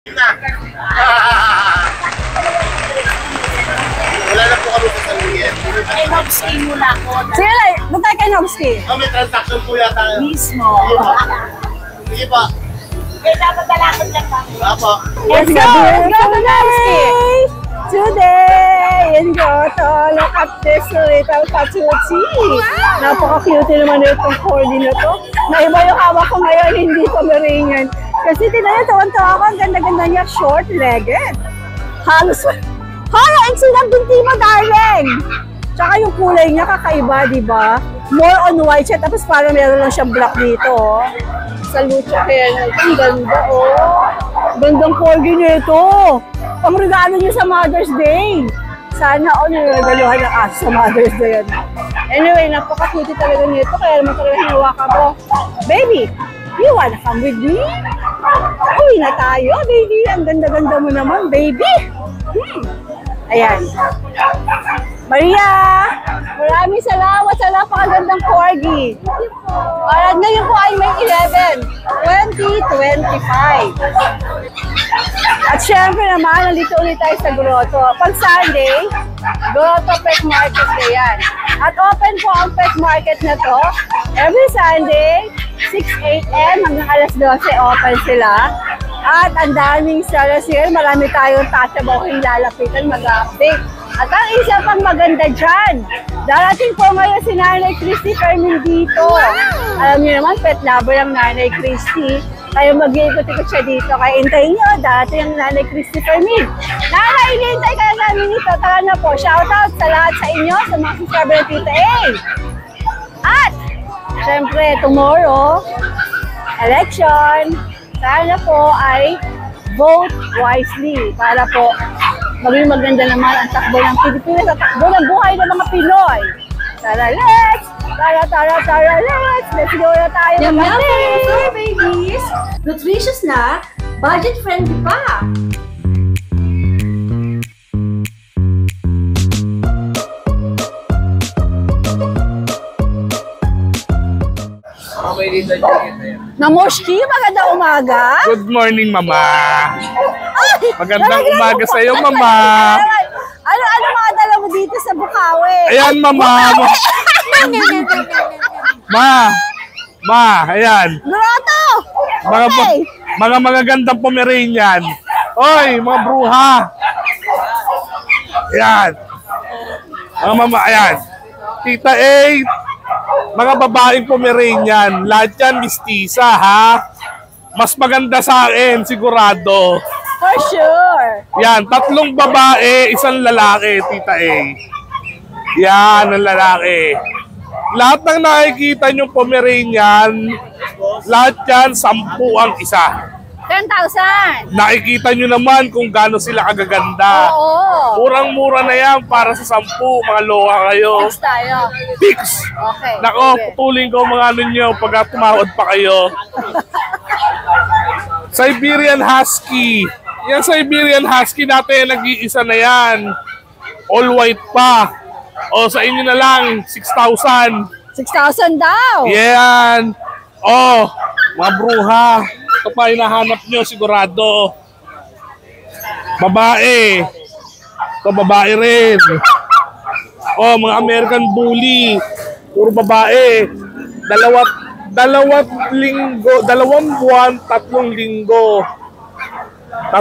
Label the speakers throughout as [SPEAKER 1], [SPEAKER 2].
[SPEAKER 1] Wala na po kami sa saluhin.
[SPEAKER 2] Ay, Nobski muna ako.
[SPEAKER 3] Sige, ba't tayo kay Nobski?
[SPEAKER 1] May transaction po yata.
[SPEAKER 2] Mismo.
[SPEAKER 1] Sige pa.
[SPEAKER 2] Okay, dapat dalakot lang kami.
[SPEAKER 1] Apo.
[SPEAKER 3] Let's go! Let's go to Nobski! Today, in Grotto, look at this little patsuchi. Napaka-cute naman itong corgi na to. Naiba yung hawak ko ngayon, hindi Pomeranian. Kasi tinayo, tawan-tawa ko, ang ganda-ganda niya, short-legged. Halos, ang silang binti mo, darling! Tsaka yung kulay niya, kakaiba, di ba? More on white siya, tapos parang meron lang siyang black dito, oh. Sa lucha kaya na ito, ang ganda, oh. Gandang corgi niya ito. Pang regalo niyo sa Mother's Day. Sana all niregaluhan ng aso sa Mother's Day. Anyway, napaka-cute talaga nito. Kaya naman talaga hinawakan ko. Baby, you wanna come with me? Uwi na tayo, baby. Ang ganda-ganda mo naman, baby. Ayan. Maria, maraming salamat sa napakagandang corgi. Para ngayon po ay may 11, 2025. At syempre naman, nandito ulit tayo sa Grotto. Pag Sunday, Grotto Pet Market na yan. At open po ang pet market na to every Sunday, 6 a.m. hanggang alas 12 open sila. At ang daming sellers here, marami tayong tatabawing lalapitan, mag-update. At ang isa pang maganda dyan, darating po ngayon si Nanay Christy Fermin dito. Wow! Alam niyo naman, pet lover ang Nanay Christy. Kaya mag-iikot-ikot siya dito. Kaya intayin nyo, darating ang Nanay Christy Fermin. Nanay, inintay kaya namin ito. Tara na po, shoutout sa lahat sa inyo, sa mga subscriber ng Tita A. At, syempre, tomorrow, election. Sana po ay vote wisely para po maging maganda naman ang takbo ng Pilipinas at takbo ng buhay ng mga Pinoy. Tara, let's go na tayo.
[SPEAKER 4] Yum-yum for babies! Nutritious na, budget-friendly pa!
[SPEAKER 3] Namoshki, magandang umaga.
[SPEAKER 5] Good morning, Mama. Magandang umaga sa iyo, Mama.
[SPEAKER 3] Ano mga dala mo dito sa Bukawi?
[SPEAKER 5] Ayan, Mama. Ayan.
[SPEAKER 3] Grotto!
[SPEAKER 5] Mga magagandang Pomeranian. Oy, mga bruha. Ayan. Mga mama, ayan. Tita A, mga babaeng Pomeranian, lahat yan mistisa, ha? Mas maganda sa akin, sigurado.
[SPEAKER 3] For sure.
[SPEAKER 5] Yan, 3 babae, 1 lalaki, Tita A. Yan, ang lalaki. Lahat ng nakikita nyo Pomeranian, lahat yan, 10 ang isa.
[SPEAKER 3] 10,000.
[SPEAKER 5] Nakikita nyo naman kung gaano sila kagaganda.
[SPEAKER 3] Oo.
[SPEAKER 5] Murang-mura na yan para sa 10, mga loka kayo.
[SPEAKER 3] Fix tayo.
[SPEAKER 5] Fix!
[SPEAKER 3] Okay.
[SPEAKER 5] Nako, putulin ko mga ano nyo pag tumawad pa kayo. Siberian Husky. Yan Siberian Husky natin, nag-iisa na yan. All white pa. O sa inyo na lang, 6,000.
[SPEAKER 3] 6,000 daw.
[SPEAKER 5] Yan. O, mga bruha. Ito pa hinahanap nyo, sigurado. Babae. Ito, babae rin. O, mga American Bully. Puro babae. 2 buwan, 3 linggo.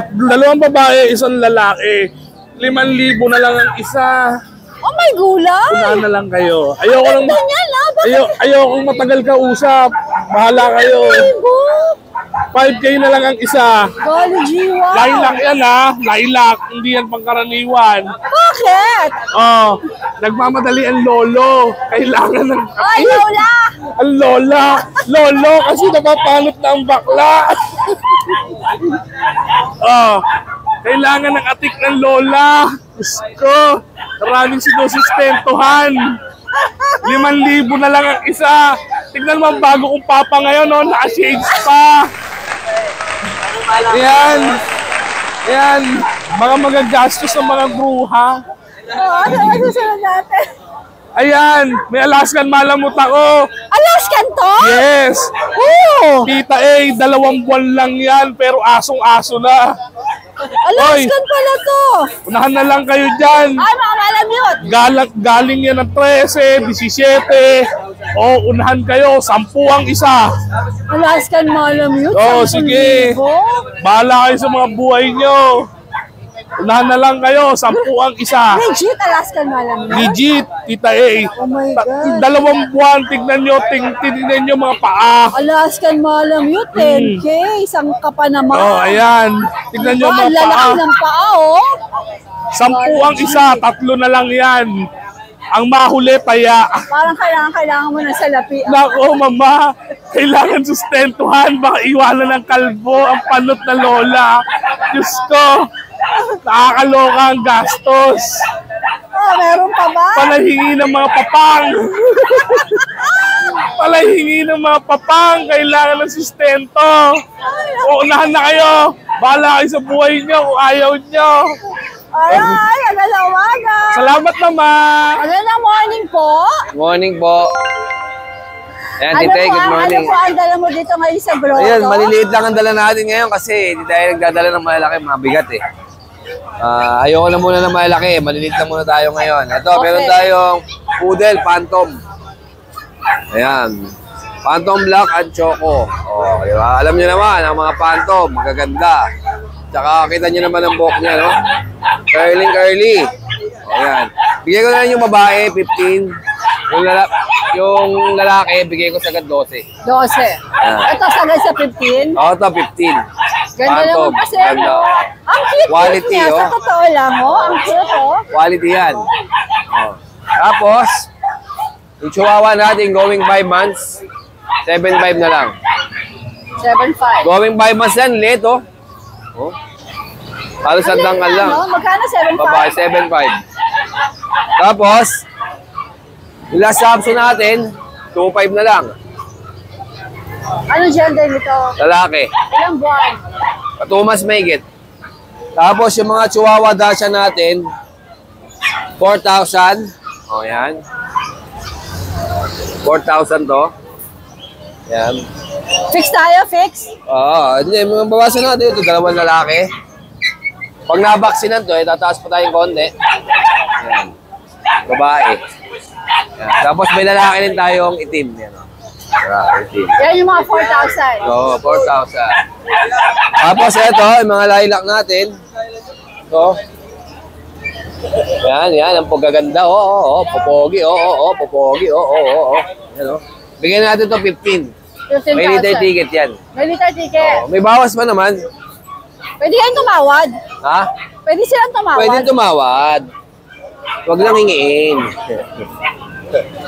[SPEAKER 5] 2 babae, 1 lalaki. 5,000 na lang ang isa.
[SPEAKER 3] Oh my gulay!
[SPEAKER 5] Unahan na lang kayo. Ayokong matagal ka usap. Bahala kayo. 5K na lang ang isa.
[SPEAKER 3] Golly G1.
[SPEAKER 5] Lilac yan, ha? Lilac. Hindi yan pangkaraniwan.
[SPEAKER 3] Bakit?
[SPEAKER 5] Oh, nagmamadali ang lolo. Kailangan ng...
[SPEAKER 3] Ay, Lola!
[SPEAKER 5] Ang lola. Lolo, kasi napapalot na ang bakla. Oh, kailangan ng atik ng lola. Gusto. Maraming sinusustentuhan. 5,000 na lang ang isa. Tignan mo ang bago kong papa ngayon, no? Naka-shades pa. Ayan. Ayan. Mga magagastos ng mga bruha.
[SPEAKER 3] Oo, ano susunod natin?
[SPEAKER 5] Ayan, may Alaskan Malamut ako.
[SPEAKER 3] Alaskan to?
[SPEAKER 5] Yes.
[SPEAKER 3] Oo!
[SPEAKER 5] Tita A, 2 buwan lang yan, pero asong-aso na.
[SPEAKER 3] Alaskan pala to!
[SPEAKER 5] Unahan na lang kayo dyan.
[SPEAKER 3] Ay, mga malamute!
[SPEAKER 5] Galing yan ng 13, 17. O, unahan kayo, 10 ang isa.
[SPEAKER 3] Alaskan malamute?
[SPEAKER 5] Oo, sige.
[SPEAKER 3] 10,000?
[SPEAKER 5] Bahala kayo sa mga buhay nyo. Unahan na lang kayo, 10 ang isa.
[SPEAKER 3] Legit Alaskan malamute?
[SPEAKER 5] Legit, Tita A.
[SPEAKER 3] Oh my God.
[SPEAKER 5] 2 buwan, tignan nyo, tignan nyo mga paa.
[SPEAKER 3] Alaskan malamute, 10K. Isang ka pa naman.
[SPEAKER 5] Oh, ayan. Tignan nyo
[SPEAKER 3] Ang
[SPEAKER 5] mga
[SPEAKER 3] lalaki
[SPEAKER 5] paa.
[SPEAKER 3] ng paa, oh.
[SPEAKER 5] 10 ang isa, 3 na lang yan. Ang mahuli, paya.
[SPEAKER 3] Parang kailangan mo ng salapi.
[SPEAKER 5] Nako, mama, kailangan sustentuhan. Baka iwanan ng kalbo ang panot na lola. Diyos ko, nakakaloka ang gastos.
[SPEAKER 3] Oh, meron pa ba?
[SPEAKER 5] Palahingi ng mga papang. Palahingi ng mga papang. Kailangan ng sustento. Uunahan na kayo. Bahala kayo sa buhay nyo kung ayaw nyo.
[SPEAKER 3] Ay, agad umaga.
[SPEAKER 5] Salamat, mama.
[SPEAKER 3] Magandang morning po.
[SPEAKER 6] Morning po. Ayan,
[SPEAKER 3] Ano
[SPEAKER 6] Tita,
[SPEAKER 3] po,
[SPEAKER 6] good morning.
[SPEAKER 3] ano po ang dala mo dito ngayon sa grotto?
[SPEAKER 6] Ayan, maliliit lang ang dala natin ngayon kasi hindi tayo nagdadala ng malalaki, mabigat eh. Ayoko na muna ng malalaki, maliliit lang muna tayo ngayon. Ito,
[SPEAKER 3] Okay.
[SPEAKER 6] meron tayong poodle, phantom. Ayan. Phantom black at choco. Oh, di ba? Alam niyo naman, ang mga phantom, magaganda. Tsaka kita niyo naman ang buhok niya, no? Curly. O, ayan. Bigay ko na lang yung babae, 15. Yung lalaki, bigay ko sagad 12.
[SPEAKER 3] 12.
[SPEAKER 6] Ayan.
[SPEAKER 3] Ito sagad sa 15.
[SPEAKER 6] O, ito, 15.
[SPEAKER 3] Ganda naman kasi,
[SPEAKER 6] ganda.
[SPEAKER 3] no? Ang cute
[SPEAKER 6] Quality,
[SPEAKER 3] niya. Sa
[SPEAKER 6] oh.
[SPEAKER 3] totoo lang, oh. Ang cute, oh.
[SPEAKER 6] Quality yan. O. Tapos, yung chihuahua natin, going 5 months, 7.5 na lang.
[SPEAKER 3] 7.5.
[SPEAKER 6] Going 5 months yan, late, oh. Oh. Halos
[SPEAKER 3] Ang
[SPEAKER 6] sandang
[SPEAKER 3] late na,
[SPEAKER 6] lang.
[SPEAKER 3] no? Magkano 7.5?
[SPEAKER 6] Babae, 7.5. Tapos, yung last option natin, 2.5 na lang.
[SPEAKER 3] Ano gender nito?
[SPEAKER 6] Lalaki.
[SPEAKER 3] Ilang buwan?
[SPEAKER 6] 2 months may higit. Tapos, yung mga chihuahua dasha natin, 4,000. O, yan. 4,000 to. Yan.
[SPEAKER 3] Fix tayo, fix?
[SPEAKER 6] Oo, hindi. Mabawasan natin ito. 2 lalaki. Pag nabaksinan to, tataas pa tayong konti. Yan. Babae. Yan. Tapos may lalaki din tayong itim. Yan, o. Lalaki, itim.
[SPEAKER 3] Yan yung mga 4,000.
[SPEAKER 6] Oo, 4,000. Tapos ito, yung mga lilac natin. Ito. Yan. Ang pagaganda. Oo, popogi. Oo, popogi. Oo. Yan, o. Bigyan natin to 15.
[SPEAKER 3] 15,000.
[SPEAKER 6] May liter ticket yan.
[SPEAKER 3] May liter ticket.
[SPEAKER 6] Oo, may bawas pa naman.
[SPEAKER 3] Pwede yan tumawad.
[SPEAKER 6] Ha?
[SPEAKER 3] Pwede silang tumawad.
[SPEAKER 6] Pwede tumawad. Huwag lang hingiin.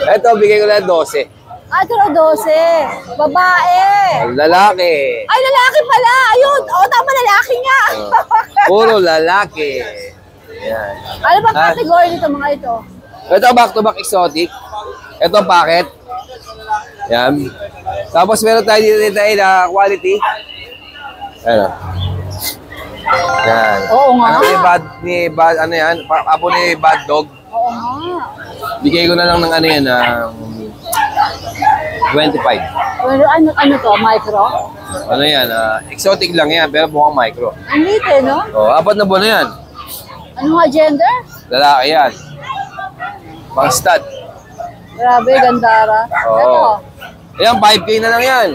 [SPEAKER 6] Ito, bigay ko lang 12.
[SPEAKER 3] Ah, ito na 12. Babae.
[SPEAKER 6] Lalaki.
[SPEAKER 3] Ay, lalaki pala. Ayun. O, tama, lalaki nga.
[SPEAKER 6] Puro lalaki. Yan.
[SPEAKER 3] Ano bang category nito mga ito?
[SPEAKER 6] Ito, back-to-back exotic. Ito, packet. Yan. Tapos meron tayo dito na quality. Ano? Yan.
[SPEAKER 3] Oo nga.
[SPEAKER 6] Anak ni Bad, ano yan? Apo ni Bad Dog.
[SPEAKER 3] Oo nga.
[SPEAKER 6] Bigay ko na lang ng ano yan, 25.
[SPEAKER 3] Pero ano to? Micro?
[SPEAKER 6] Ano yan? Exotic lang yan, pero mukhang micro.
[SPEAKER 3] Ang liit eh, no?
[SPEAKER 6] Oh, 4 na buwan na yan.
[SPEAKER 3] Ano nga gender?
[SPEAKER 6] Lalaki yan. Pang stud.
[SPEAKER 3] Grabe, gandara.
[SPEAKER 6] Oo.
[SPEAKER 3] Ito.
[SPEAKER 6] Ayan, 5K na lang yan.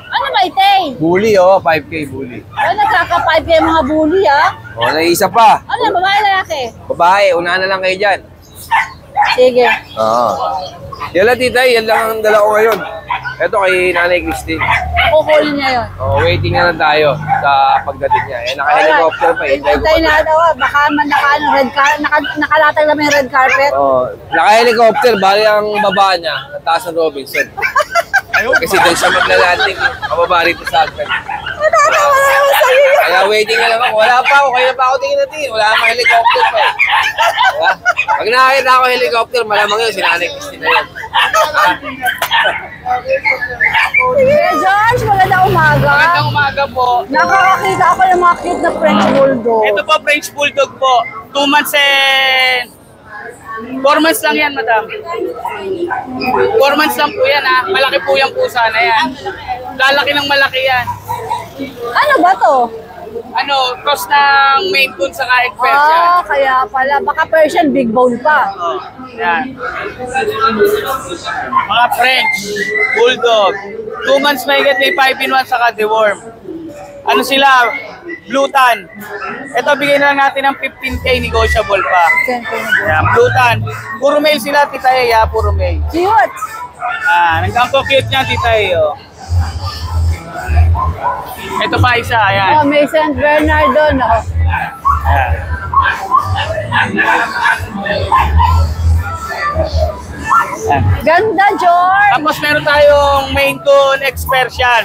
[SPEAKER 3] Ano may tay?
[SPEAKER 6] Bully, oh. 5K bully.
[SPEAKER 3] Ano nagkaka-5 yung mga bully, ah?
[SPEAKER 6] Oh, naisa pa.
[SPEAKER 3] Ano, babae lalaki?
[SPEAKER 6] Babae, unahan na lang kayo dyan.
[SPEAKER 3] Sige.
[SPEAKER 6] Oo. Yan lang, tita. Yan lang ang dala ko ngayon. Ito kay Nanay Christine.
[SPEAKER 3] Kukunin niya yun.
[SPEAKER 6] Oh, waiting na lang tayo sa pagdating niya. Eh, naka-helicopter pa.
[SPEAKER 3] Hintayin na daw, baka man red carpet, nakalatag naman yung red carpet.
[SPEAKER 6] Oh, naka-helicopter. Bali ang baba niya. Nataas ng Robinson. Kasi doon siya maglalanding. Mababa rito sa agad.
[SPEAKER 3] Natatawa na naman sa'yo yun.
[SPEAKER 6] Kaya waiting na lang ako. Wala pa ako. Kaya pa ako tingin natin. Wala naman helicopter pa eh. Diba? Pag nakakita ako helicopter, malamang yun. Si Nanay Christine na yun.
[SPEAKER 3] Sige, George, magandang umaga.
[SPEAKER 7] Magandang umaga po.
[SPEAKER 3] Nakakakita ako ng mga cute na French Bulldog.
[SPEAKER 7] Ito po, French Bulldog po. 2 months and 4 months lang yan, madam. 4 months lang po yan, ha. Malaki po yung pusa na yan. Lalaki ng malaki yan.
[SPEAKER 3] Ano ba to?
[SPEAKER 7] Ano, cross ng Maine Coon sa Egg Persian.
[SPEAKER 3] Ah, kaya pala. Baka Persian, big bone pa.
[SPEAKER 7] Yan. Mga French, Bulldog. 2 months may 5-in-1 saka deworm. Ano sila? Blue Tan. Ito, bigyan na lang natin ng 15K, negotiable pa. Yan, Blue Tan. Puro male sila, Tita E, ha? Puro male.
[SPEAKER 3] Cute.
[SPEAKER 7] Nagkang cute niya, Tita E, oh. Ito pa isa, ayan.
[SPEAKER 3] Oh, may St. Bernardo, no? Ganda, George.
[SPEAKER 7] Tapos meron tayong Maine Coon Ex-Persian.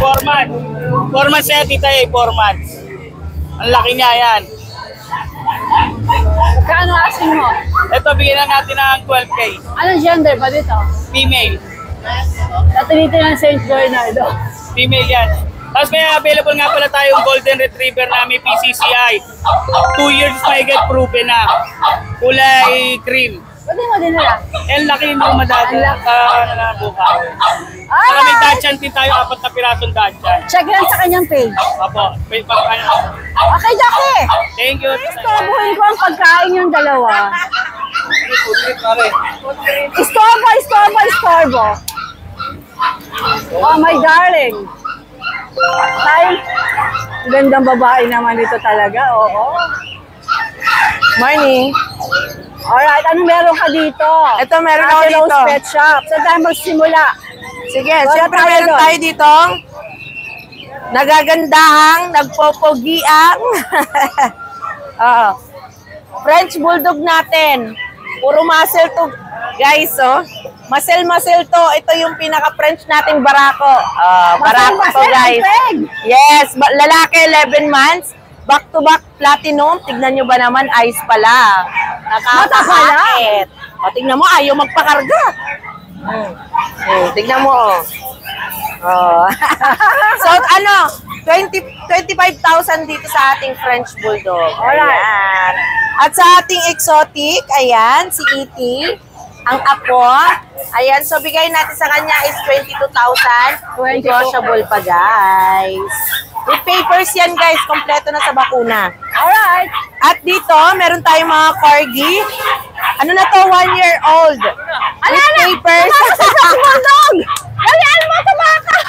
[SPEAKER 7] 4 months. 4 months yan, Tita E, 4 months. Ang laki niya, yan.
[SPEAKER 3] Kano asing mo?
[SPEAKER 7] Ito, bigyan lang natin ng 12K.
[SPEAKER 3] Anong gender ba dito?
[SPEAKER 7] Female.
[SPEAKER 3] Natinito ng St. Bernardo.
[SPEAKER 7] Female yan. Tapos may available nga pala tayong Golden Retriever na may PCCI. 2 years may get proven na. Kulay cream.
[SPEAKER 3] Pwede mo din nila.
[SPEAKER 7] Yan, laki mo madada sa buka. Saka may Dachshund din tayo, 4 na piratong Dachshund.
[SPEAKER 3] Check lang sa kanyang page.
[SPEAKER 7] Apo, may pagkaya.
[SPEAKER 3] Okay, Jackie.
[SPEAKER 7] Thank you.
[SPEAKER 3] Istorbohin ko ang pagkain yung dalawa. Istorbo. Oh, my darling. Tay, gandang babae naman ito talaga. Oo. Morning. Alright, ano meron ka dito?
[SPEAKER 8] Ito, meron ako
[SPEAKER 3] Ate Rose
[SPEAKER 8] dito.
[SPEAKER 3] Pet Shop. Saan tayo magsimula?
[SPEAKER 8] Sige,
[SPEAKER 3] Doon
[SPEAKER 8] siyempre
[SPEAKER 3] tayo
[SPEAKER 8] meron
[SPEAKER 3] doon.
[SPEAKER 8] tayo dito. Nagagandahang, nagpopogiang. French Bulldog natin. Puro muscle to, guys, oh. Muscle to. Ito yung pinaka-French nating barako. Barako to, guys. Yes, lalaki 11 months. Back-to-back platinum. Tignan nyo ba naman, eyes pala. Nakakakit. O, tignan mo, ayaw magpakarga. Tignan mo, oh. So, 25,000 dito sa ating French Bulldog. Ayan. At sa ating exotic, ayan, si E.T., ang apo. Ayan, so bigay natin sa kanya is 22,000. Negotiable pa, guys. With papers yan, guys. Kompleto na sa bakuna. Alright. At dito, meron tayong mga corgi. Ano na to? 1 year old. With papers. Dalian mo, tumaka!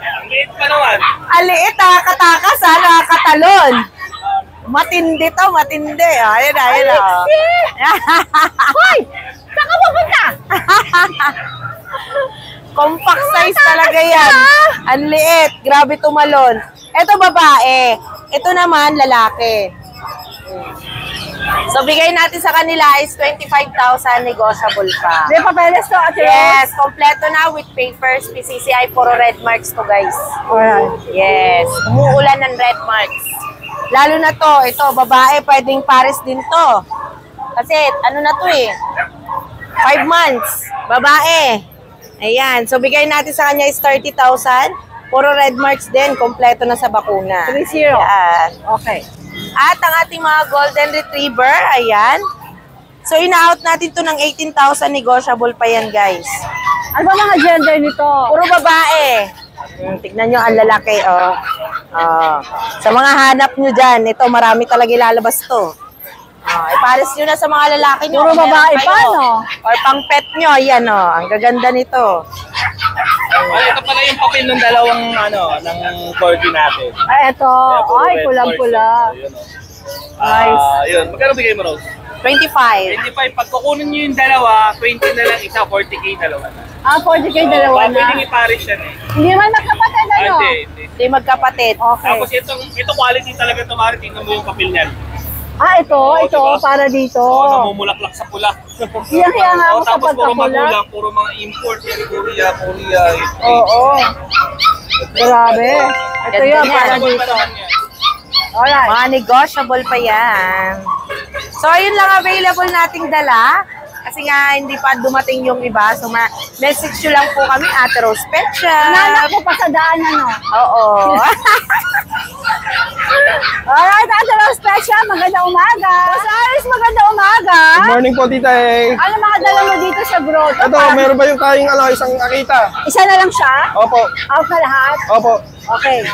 [SPEAKER 7] Ang liit pa naman.
[SPEAKER 8] Aliit, nakakatakas, nakakatalon. Matindi to, matindi. Ayan na, ayan na.
[SPEAKER 3] Hoy! Saan ka pupunta?
[SPEAKER 8] Compact size talaga yan. Ang liit. Grabe tumalon. Ito babae. Ito naman lalaki. So, bigay natin sa kanila is 25,000 negotiable pa.
[SPEAKER 3] May papeles to, Ate Rose?
[SPEAKER 8] Yes, kompleto na with papers, PCCI, puro red marks to, guys.
[SPEAKER 3] Alright.
[SPEAKER 8] Yes, umuulan ng red marks. Lalo na to, ito, babae, pwedeng pares din to. Kasi, ano na to eh, 5 months, babae. Ayan, so bigay natin sa kanya is 30,000. Puro red marks din, kompleto na sa bakuna.
[SPEAKER 3] 3-0.
[SPEAKER 8] Ayan.
[SPEAKER 3] Okay.
[SPEAKER 8] At ang ating mga golden retriever, ayan. So, ina-out natin to ng 18,000, negotiable pa yan, guys.
[SPEAKER 3] Ano ba mga gender nito?
[SPEAKER 8] Puro babae. Tignan nyo ang lalaki, oh. Sa mga hanap nyo dyan, ito, marami talaga ilalabas to. Ipares nyo na sa mga lalaki nyo.
[SPEAKER 3] Puro
[SPEAKER 8] kung meron
[SPEAKER 3] babae
[SPEAKER 8] kayo.
[SPEAKER 3] pa, no?
[SPEAKER 8] Or pang pet nyo, ayan, oh. Ang gaganda nito.
[SPEAKER 7] Ito pala yung papel ng dalawang, ng corgi natin.
[SPEAKER 3] Ay, eto. Ay, kulang-kula. Nice.
[SPEAKER 7] Yun. Magkano bigay mo, Rose?
[SPEAKER 8] 25.
[SPEAKER 7] 25. Pag kukunin nyo yung dalawa, 20 na lang isa, 40K dalawa na.
[SPEAKER 3] 40K dalawa na.
[SPEAKER 7] Pwedeng i-parish yan eh.
[SPEAKER 3] Hindi man magkapatid, ano?
[SPEAKER 7] Hindi.
[SPEAKER 8] Hindi magkapatid.
[SPEAKER 3] Okay.
[SPEAKER 7] Tapos ito quality talaga ito, Mari. Tingnan mo yung papel niyan.
[SPEAKER 3] Ito,
[SPEAKER 7] diba?
[SPEAKER 3] para dito.
[SPEAKER 7] Namumulaklak sa pula.
[SPEAKER 3] Kaya nga ako
[SPEAKER 7] Tapos
[SPEAKER 3] kapag
[SPEAKER 7] puro
[SPEAKER 3] kapula.
[SPEAKER 7] magulang, puro mga import. Korea.
[SPEAKER 3] Oo. Grabe. Ito
[SPEAKER 8] Ganda
[SPEAKER 3] yun,
[SPEAKER 8] yan.
[SPEAKER 3] para
[SPEAKER 7] Sabon pa
[SPEAKER 3] dito.
[SPEAKER 7] naman yan.
[SPEAKER 3] Alright.
[SPEAKER 8] Mga negotiable pa yan. So, ayun lang available nating dala. Kasi nga, hindi pa dumating yung iba. So, message nyo lang po kami, Ate Rose Pet Shop.
[SPEAKER 3] Nanak ko pa sa daan, ano?
[SPEAKER 8] Oo.
[SPEAKER 3] Alright, Ate Rose Pet Chacha, magandang umaga. Boss Aris, magandang umaga.
[SPEAKER 9] Good morning po, Tita E.
[SPEAKER 3] Ano mga dala mo dito sa grotto?
[SPEAKER 9] Ito, meron ba yung tayong isang Akita?
[SPEAKER 3] Isa na lang siya?
[SPEAKER 9] Opo.
[SPEAKER 3] Out na lahat?
[SPEAKER 9] Opo.
[SPEAKER 3] Okay.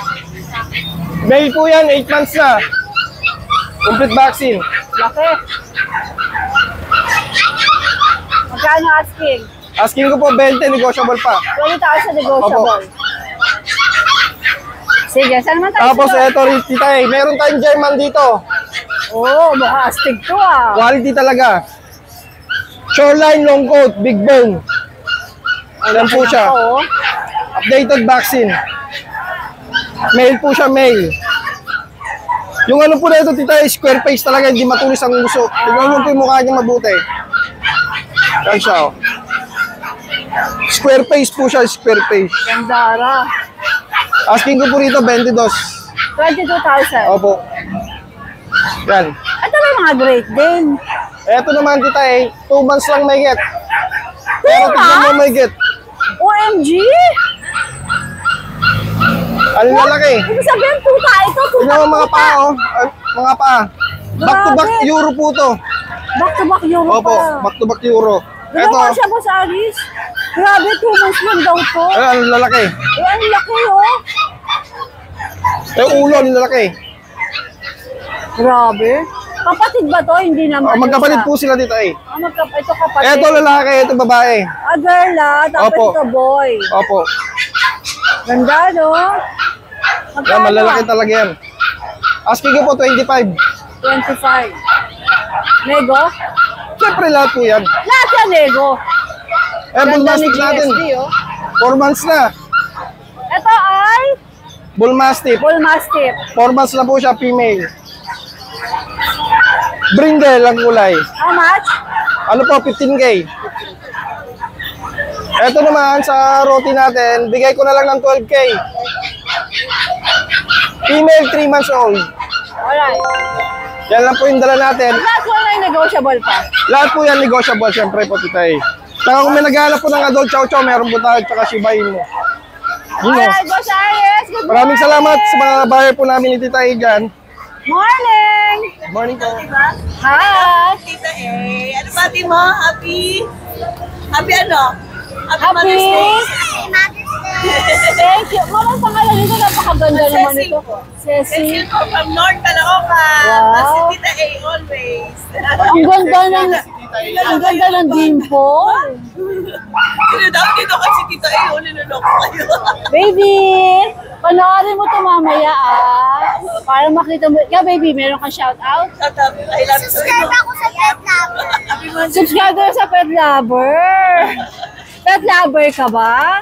[SPEAKER 9] Male po yan, 8 months na. Complete vaccine.
[SPEAKER 3] Laki. Magkano asking?
[SPEAKER 9] Asking ko po 20, negotiable pa.
[SPEAKER 3] 20,000 negotiable. Sige, saan naman tayo?
[SPEAKER 9] Tapos ito rin, Tita E, meron tayong German dito.
[SPEAKER 3] Oh, mukha astig to ah.
[SPEAKER 9] Quality talaga. Shoreline long coat, big bone. Ayan po siya.
[SPEAKER 3] Oo.
[SPEAKER 9] Updated vaccine. Male po siya, male. Yung ano po na ito, Tita E, square face talaga, hindi matulis ang gusto. Tignan mo po yung mukha niya mabuti. Yan siya, oh. Square face po siya, square face.
[SPEAKER 3] Gandara.
[SPEAKER 9] Asking ko po rito, 22.
[SPEAKER 3] 22,000.
[SPEAKER 9] Opo. Yan.
[SPEAKER 3] Ito may mga great din.
[SPEAKER 9] Eto naman, Tita E, 2 months lang may get. Pero tignan mo may get.
[SPEAKER 3] OMG!
[SPEAKER 9] Ang lalaki.
[SPEAKER 3] Ibig sabihin, tuta ito. Tuta.
[SPEAKER 9] Tignan mo mga paa, oh. Mga paa. Back to back
[SPEAKER 3] Grabe.
[SPEAKER 9] euro po to.
[SPEAKER 3] Back to back euro
[SPEAKER 9] Opo,
[SPEAKER 3] pa.
[SPEAKER 9] back to back euro.
[SPEAKER 3] Diba
[SPEAKER 9] Eto.
[SPEAKER 3] nga siya, Boss Aris? Grabe, 2 months lang daw to.
[SPEAKER 9] Ang lalaki.
[SPEAKER 3] Eh, ang laki, oh.
[SPEAKER 9] Yung ulo, ang lalaki.
[SPEAKER 3] Grabe. Kapatid ba to? Hindi naman.
[SPEAKER 9] Magkapatid po sila dito, eh.
[SPEAKER 3] Ito kapatid.
[SPEAKER 9] Eto lalaki, ito babae.
[SPEAKER 3] Girl, tapos
[SPEAKER 9] Opo.
[SPEAKER 3] ito boy.
[SPEAKER 9] Opo.
[SPEAKER 3] Ganda, no?
[SPEAKER 9] Yan, malalaki talaga yan. Asking ko po 25.
[SPEAKER 3] 25. Nego?
[SPEAKER 9] Siyempre lahat po yan.
[SPEAKER 3] Lahat yan, Nego.
[SPEAKER 9] Eh, bull
[SPEAKER 3] Ganda ni
[SPEAKER 9] mastiff natin.
[SPEAKER 3] GSD, oh.
[SPEAKER 9] 4 months na.
[SPEAKER 3] Ito ay
[SPEAKER 9] Bull mastiff.
[SPEAKER 3] Bull Mastiff.
[SPEAKER 9] 4 months na po siya, female. Brindle ang kulay.
[SPEAKER 3] How much?
[SPEAKER 9] Ano po, 15K. Ito naman sa roti natin, bigay ko na lang ng 12K. Female, 3 months old.
[SPEAKER 3] Alright.
[SPEAKER 9] Yan lang po yung dala natin.
[SPEAKER 3] Lahat mo na yung negotiable pa.
[SPEAKER 9] Lahat po yan negotiable, syempre po, Tita E. Saka kung may naghahanap po ng adult chow chow, meron po tayo, tsaka Shiba Inu. Yun o.
[SPEAKER 3] Alright, Boss Aries. Good
[SPEAKER 9] Maraming
[SPEAKER 3] morning.
[SPEAKER 9] salamat sa mga buyer po namin ni Tita E dyan.
[SPEAKER 3] Morning.
[SPEAKER 9] Good morning po.
[SPEAKER 3] Hi.
[SPEAKER 2] Tita eh. Ano pati mo? Happy? Happy ano?
[SPEAKER 3] Happy? Thank you. Mama, pangalan nito, napakaganda naman ito. Ceci.
[SPEAKER 2] Cecil ko from North Caloocan.
[SPEAKER 3] Wow.
[SPEAKER 2] Si Tita A always.
[SPEAKER 3] Ang ganda ng dimple.
[SPEAKER 2] Tinatawag dito kasi Tita A. Niloloko kayo.
[SPEAKER 3] Baby, panoorin mo ito mamaya para makita mo. Yeah, baby, meron kang shout out?
[SPEAKER 2] I love you. Subscribe ako sa Pet Lover.
[SPEAKER 3] Subscribe ka sa Pet Lover. Pet Lover ka ba?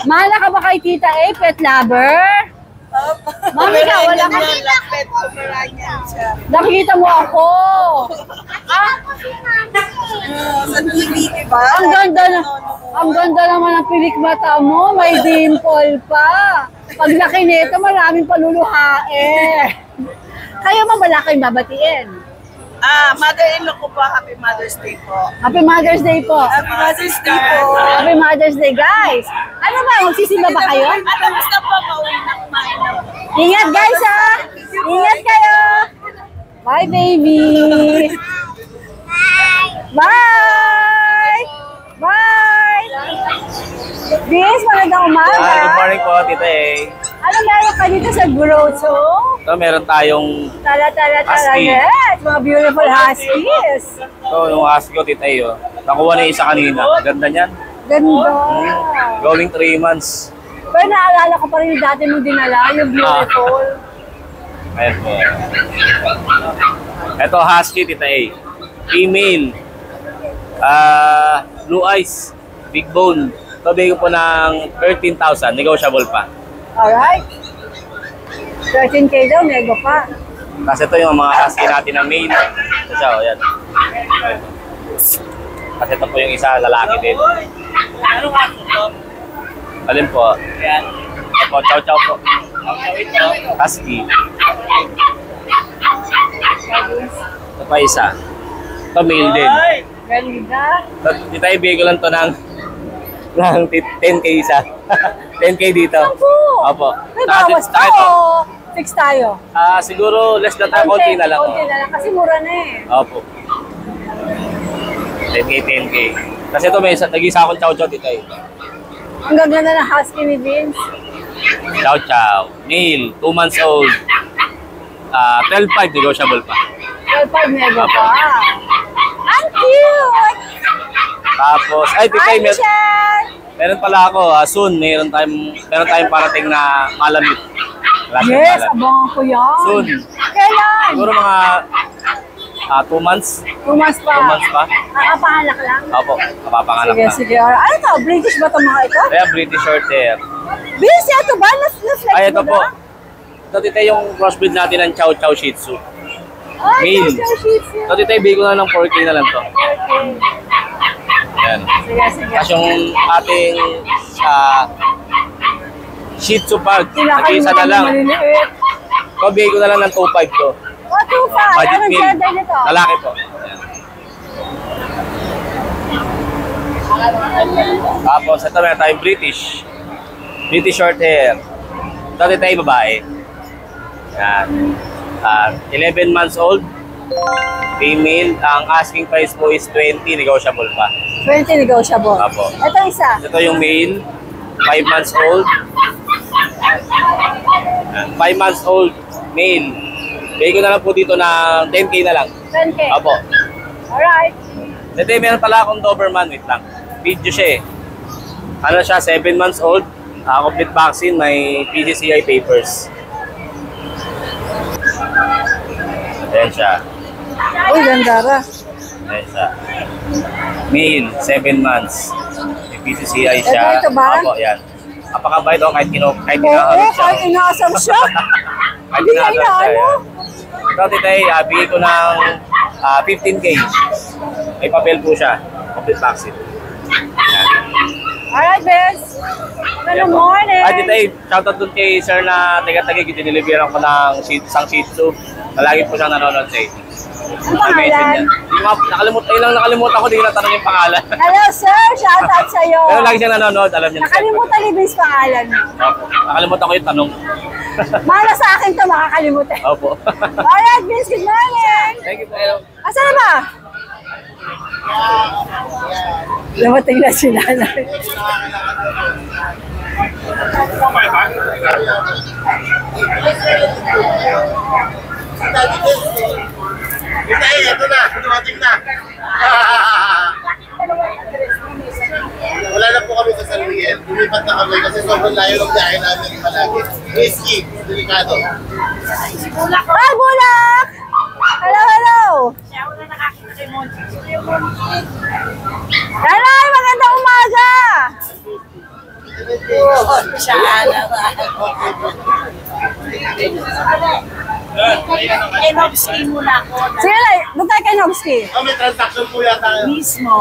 [SPEAKER 3] Mana ka ba kay Tita A, Pet Lover? Mami ka, wala ka.
[SPEAKER 2] Pet Pomeranian siya.
[SPEAKER 3] Nakikita mo ako.
[SPEAKER 2] Sa TV, diba?
[SPEAKER 3] Ang ganda naman ng pilik mata mo. May dimple pa. Pag laki nito, maraming paluluhain. Kayo mabala kayong babatiin.
[SPEAKER 2] Mother-in-law ko po. Happy Mother's Day po.
[SPEAKER 3] Happy Mother's Day po.
[SPEAKER 2] Happy Mother's Day po.
[SPEAKER 3] Happy Mother's Day, guys. Ano ba? Magsisimba ba kayo?
[SPEAKER 2] Tapos na po, pauwi na kumain na po.
[SPEAKER 3] Ingat, guys, ha? Ingat kayo. Bye, baby. Bye. Bye. Bis, magandang umaga.
[SPEAKER 7] Good morning po, Tita A.
[SPEAKER 3] Ano meron ka dito sa grotto?
[SPEAKER 7] Ito, meron tayong
[SPEAKER 3] Tala,
[SPEAKER 7] Husky.
[SPEAKER 3] yes. Mga beautiful huskies.
[SPEAKER 7] ito, yung husky ko, Tita A. Oh. Nakuha na yung isa kanina. Ganda niyan.
[SPEAKER 3] Ganda.
[SPEAKER 7] Going 3 months.
[SPEAKER 3] Pero naalala ko pa rin yung dati mong dinala, yung beautiful.
[SPEAKER 7] Ayan po. Ito, husky, Tita A. Female. Blue eyes. Big bone. Ito, bigay ko po ng 13,000. Negotiable pa.
[SPEAKER 3] Alright. 13K daw, nego pa.
[SPEAKER 7] Kasi ito yung mga husky natin na male. Ito siya, o yan. Kasi ito po yung isa, lalaki din.
[SPEAKER 2] Anong aso to?
[SPEAKER 7] Alin po?
[SPEAKER 2] Yan.
[SPEAKER 7] Ito po, chow chow po. Husky. Ito pa isa. Ito male din.
[SPEAKER 3] Ganda.
[SPEAKER 7] Dito ibigay ko lang to ng 10K isa. 10K dito.
[SPEAKER 3] Sampu.
[SPEAKER 7] Opo.
[SPEAKER 3] May bawas pa,
[SPEAKER 7] Ito.
[SPEAKER 3] oh. Fix tayo.
[SPEAKER 7] Siguro less than konti na lang.
[SPEAKER 3] Konti na lang kasi mura na eh.
[SPEAKER 7] Opo. 10K. Kasi ito may nag-isa akong chow chow dito eh.
[SPEAKER 3] Ang gaganda ng husky ni Vince.
[SPEAKER 7] Chow chow. Male, 2 months old. 12.5 negotiable pa.
[SPEAKER 3] 12.5 nego pa. Ang cute!
[SPEAKER 7] Tapos, ay, Titay,
[SPEAKER 3] Michelle!
[SPEAKER 7] meron pala ako, soon, meron tayong parating na malamit.
[SPEAKER 3] Yes, abangan ko yan.
[SPEAKER 7] Soon.
[SPEAKER 3] Kailan?
[SPEAKER 7] Siguro mga 2 months.
[SPEAKER 3] 2 months pa.
[SPEAKER 7] 2 months pa.
[SPEAKER 3] Nakapangalak lang?
[SPEAKER 7] Opo, mapapangalak
[SPEAKER 3] Sige,
[SPEAKER 7] na.
[SPEAKER 3] sige. Ano to? British ba ito mga ito?
[SPEAKER 7] Kaya British short hair.
[SPEAKER 3] Vince, ito ba? Na-flex
[SPEAKER 7] Ay, ito
[SPEAKER 3] mo
[SPEAKER 7] po.
[SPEAKER 3] na?
[SPEAKER 7] Ito, Titay, yung crossbreed natin ng Chow Chow Shih Tzu.
[SPEAKER 3] Ay,
[SPEAKER 7] Male.
[SPEAKER 3] Shih Tzu.
[SPEAKER 7] Ito, Titay, bigay ko na ng 4K na lang to. Ayan.
[SPEAKER 3] Sige, sige.
[SPEAKER 7] Tapos yung ating Shih Tzu Pug, nag-iisa na lang.
[SPEAKER 3] Maliliit.
[SPEAKER 7] Ito, bigay ko na lang ng 2.5 to.
[SPEAKER 3] Oh, 2.5.
[SPEAKER 7] Budget
[SPEAKER 3] Anong
[SPEAKER 7] meal.
[SPEAKER 3] gender nito?
[SPEAKER 7] Lalaki po. Ayan. Tapos, ito meron tayong British short hair. Ito, tayo babae. Yan. 11 months old. Female. Ang asking price po is 20, negotiable pa.
[SPEAKER 3] 20 negotiable.
[SPEAKER 7] Apo.
[SPEAKER 3] Ito isa.
[SPEAKER 7] Ito yung male. 5 months old. 5 months old. Male. Bigay ko na lang po dito ng 10K na lang.
[SPEAKER 3] 10K.
[SPEAKER 7] Apo.
[SPEAKER 3] Alright.
[SPEAKER 7] Ito meron pala akong Doberman. Wait lang. Video siya eh. Ano siya? 7 months old. Complete vaccine. May PCCI papers. Ayan siya.
[SPEAKER 3] Uy, gandara.
[SPEAKER 7] Ayan siya. Male, 7 months. May PCCI siya.
[SPEAKER 3] Ito ba?
[SPEAKER 7] Opo, yan. Napakabait ako kahit
[SPEAKER 3] Oo,
[SPEAKER 7] inaharap siya.
[SPEAKER 3] kahit inaasam siya.
[SPEAKER 7] Kahit
[SPEAKER 3] Hindi na
[SPEAKER 7] inaharap siya.
[SPEAKER 3] inaano.
[SPEAKER 7] Ito, Titay, bigay ko ng 15K. May papel po siya. Complete vaccine.
[SPEAKER 3] Alright, Bes. Good morning.
[SPEAKER 7] Ay, Titay, shoutout dun kay sir na taga-tagig. Diniliveran ko ng isang Shih Tzu. Lagi po siyang nanonood sa inyo.
[SPEAKER 3] Ang pangalan?
[SPEAKER 7] Nakalimutan ko, di ko natanong yung pangalan.
[SPEAKER 3] Hello, sir. Shout out sa'yo.
[SPEAKER 7] Pero lagi siyang nanonood, alam niya.
[SPEAKER 3] Nakalimutan ni Vince pangalan.
[SPEAKER 7] Opo. Nakalimutan ko yung tanong.
[SPEAKER 3] Mana sa akin to makakalimutan.
[SPEAKER 7] Opo.
[SPEAKER 3] Alright, Vince. Good morning.
[SPEAKER 7] Thank you, Tayo.
[SPEAKER 3] Asa na ba? Lamating na si nanay.
[SPEAKER 1] Ito na. Dumating na. Wala na po kami sa San Miguel. Lumipat na kami kasi sobrang layo ng biyahe namin palagi. Risky. Delikado.
[SPEAKER 3] Ay, Bulak! Hello, hello! Nanay, magandang umaga!
[SPEAKER 2] Enobski muna ako.
[SPEAKER 3] Sige na, doon tayo kay Nobski.
[SPEAKER 1] May transaction po yata.
[SPEAKER 2] Mismo.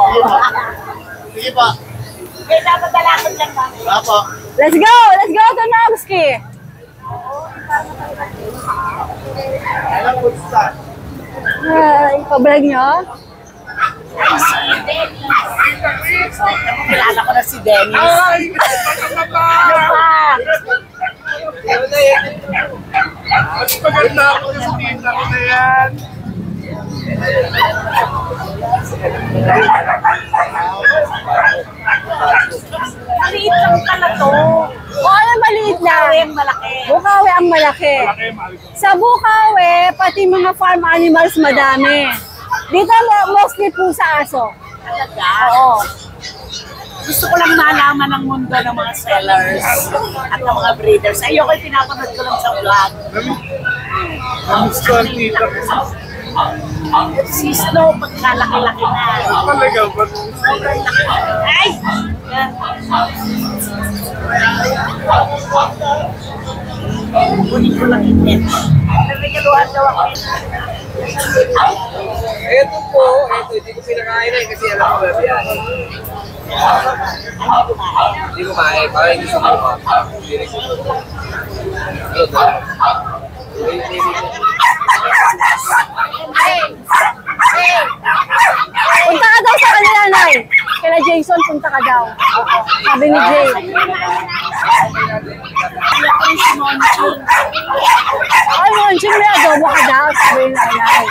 [SPEAKER 1] Sige pa.
[SPEAKER 2] Eh, dapat dalakot lang kami.
[SPEAKER 1] Apo.
[SPEAKER 3] Let's go to Nobski. Ay, pabalag nyo?
[SPEAKER 2] Kilala ko na si Dennis.
[SPEAKER 3] Ay!
[SPEAKER 5] Maganda ako sa tita ko na yan.
[SPEAKER 2] Maliit lang pala to.
[SPEAKER 3] O, ano maliit na?
[SPEAKER 2] Bukawi ang malaki.
[SPEAKER 3] Bukawi ang malaki. Sa Bukawi, pati mga farm animals madami. Dito mostly pusa, aso.
[SPEAKER 2] Talaga.
[SPEAKER 3] Oo.
[SPEAKER 2] Gusto ko lang malaman ang mundo ng mga sellers at ng mga breeders. Ayoko yung pinapanood ko lang sa vlog.
[SPEAKER 5] Gusto ang tita ko.
[SPEAKER 2] Si Snow, pagkalaki-laki na.
[SPEAKER 5] Talaga ba?
[SPEAKER 2] Ay! Kunin ko lang yung net. Nagregaluhan daw ako.
[SPEAKER 6] Ito po, hindi ko pinakain na kasi alam ko ba yan. Hindi kumain, parang hindi sumuka.
[SPEAKER 3] Punta ka daw sa kanila, Nay. Kila Jason, punta ka daw. Sabi ni Jay. adobo ka daw, sabi ni nanay.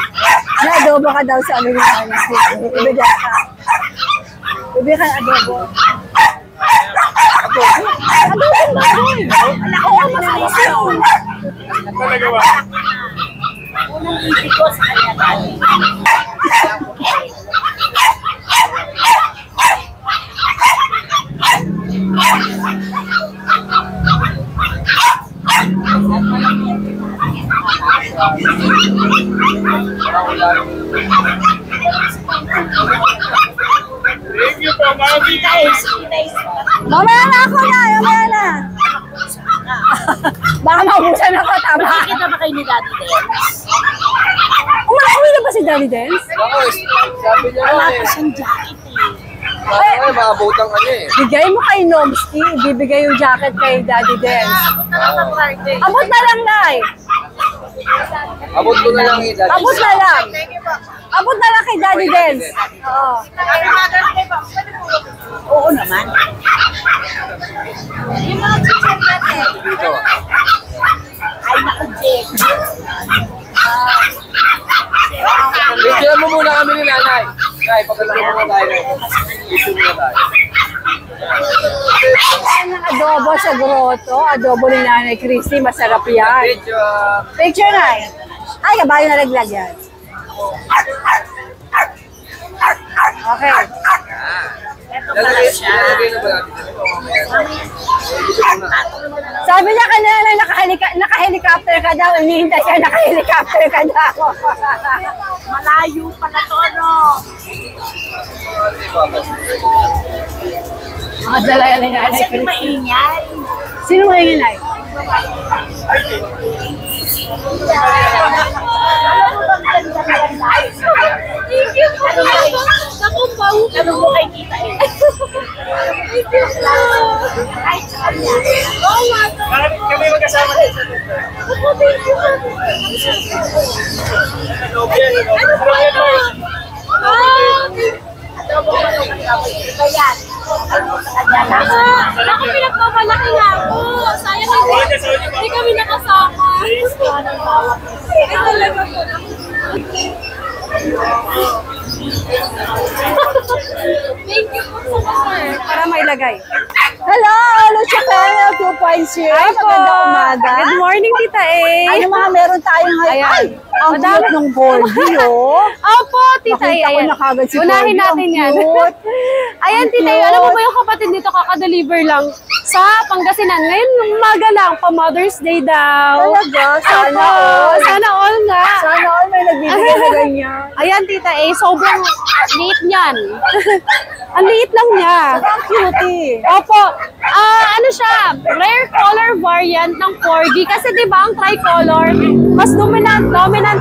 [SPEAKER 3] Na-adobo ka daw, sabi ni nanay. Ibigyan ka. Ibigyan ka ng adobo. Adobo ba? Anak ko, masarap yun.
[SPEAKER 5] Talaga ba?
[SPEAKER 2] Unang ibig ko sa kanya dati.
[SPEAKER 5] Thank you po, Mami.
[SPEAKER 3] Mamaya na ako na, mamaya na. Baka maubusan ako, tama.
[SPEAKER 2] Nakikita ba kayo ni Daddy Dance?
[SPEAKER 3] Umakawi na ba si Daddy Dance?
[SPEAKER 6] Ako, sabi niya
[SPEAKER 2] Wala
[SPEAKER 6] eh.
[SPEAKER 2] pa siyang jacket eh.
[SPEAKER 6] Ay, maabutang ka niya eh.
[SPEAKER 3] Bigay mo kay Nomsky, bibigay yung jacket kay Daddy Dance. Abot na lang, Nay.
[SPEAKER 6] Abot ko na lang eh. Daddy.
[SPEAKER 3] Abot na lang. Abot na lang kay Daddy Dance. Oo.
[SPEAKER 2] Oo naman. Yung mga chicken natin.
[SPEAKER 6] Dito.
[SPEAKER 2] Ay, naku, Jake.
[SPEAKER 6] Picture mo muna kami ni nanay. Nay, pagkala mo muna tayo. Picture muna tayo.
[SPEAKER 3] Ang adobo sa grotto, adobo ni Nanay Christy, masarap yan.
[SPEAKER 6] Picture.
[SPEAKER 3] Picture na. Ay, kabayo na naglag yan. Okay.
[SPEAKER 6] Lalagay na ba natin?
[SPEAKER 3] Sabi niya kanina naka-helicopter ka daw, hinihintay siya naka-helicopter ka daw.
[SPEAKER 2] Malayo pala to, no?
[SPEAKER 3] Mga dalayan ni Nanay
[SPEAKER 2] Kasi
[SPEAKER 3] Christy.
[SPEAKER 2] maingay.
[SPEAKER 3] Sino mo yung inay?
[SPEAKER 2] Thank you po. Ako ba? Ano mo kay kita eh? Thank you po. Ay, kanya. Oo nga.
[SPEAKER 5] Kami magkasama din sa lugar.
[SPEAKER 2] Ako, thank you po. Ano ba ito? Adobo ko nung iba yan.
[SPEAKER 4] Ako pinagpamalaki nga ako. Sayang hindi kami nakasama. Ay, talaga po. Thank you po so much, sir.
[SPEAKER 3] Para mailagay. Hello, Lucia Ferrer 2.0.
[SPEAKER 10] Hi po.
[SPEAKER 3] Magandang umaga.
[SPEAKER 10] Good morning, Tita A.
[SPEAKER 3] Ano mga meron tayong ngayon?
[SPEAKER 10] Ayan.
[SPEAKER 3] Ay, ang cute ng Gordy, oh.
[SPEAKER 10] Opo, Tita A.
[SPEAKER 3] Nakita ko
[SPEAKER 10] Ayan.
[SPEAKER 3] na kagad si
[SPEAKER 10] Unahin
[SPEAKER 3] Gordy.
[SPEAKER 10] natin
[SPEAKER 3] Ang
[SPEAKER 10] yan.
[SPEAKER 3] cute.
[SPEAKER 10] Ayan, Tita A. Alam mo ba yung kapatid nito kakadeliver lang sa Pangasinan? Ngayon, umaga lang, pa Mother's Day daw.
[SPEAKER 3] Talaga? Sana
[SPEAKER 10] Opo,
[SPEAKER 3] all.
[SPEAKER 10] Sana all nga.
[SPEAKER 3] Sana all may nagbibigay na ganyan.
[SPEAKER 10] Ayan, Tita A. Sobrang liit niyan. Ang liit lang niya.
[SPEAKER 3] Ang cutie.
[SPEAKER 10] Opo. Ano siya, rare color variant ng 4G. Kasi di ba ang tricolor, mas dominant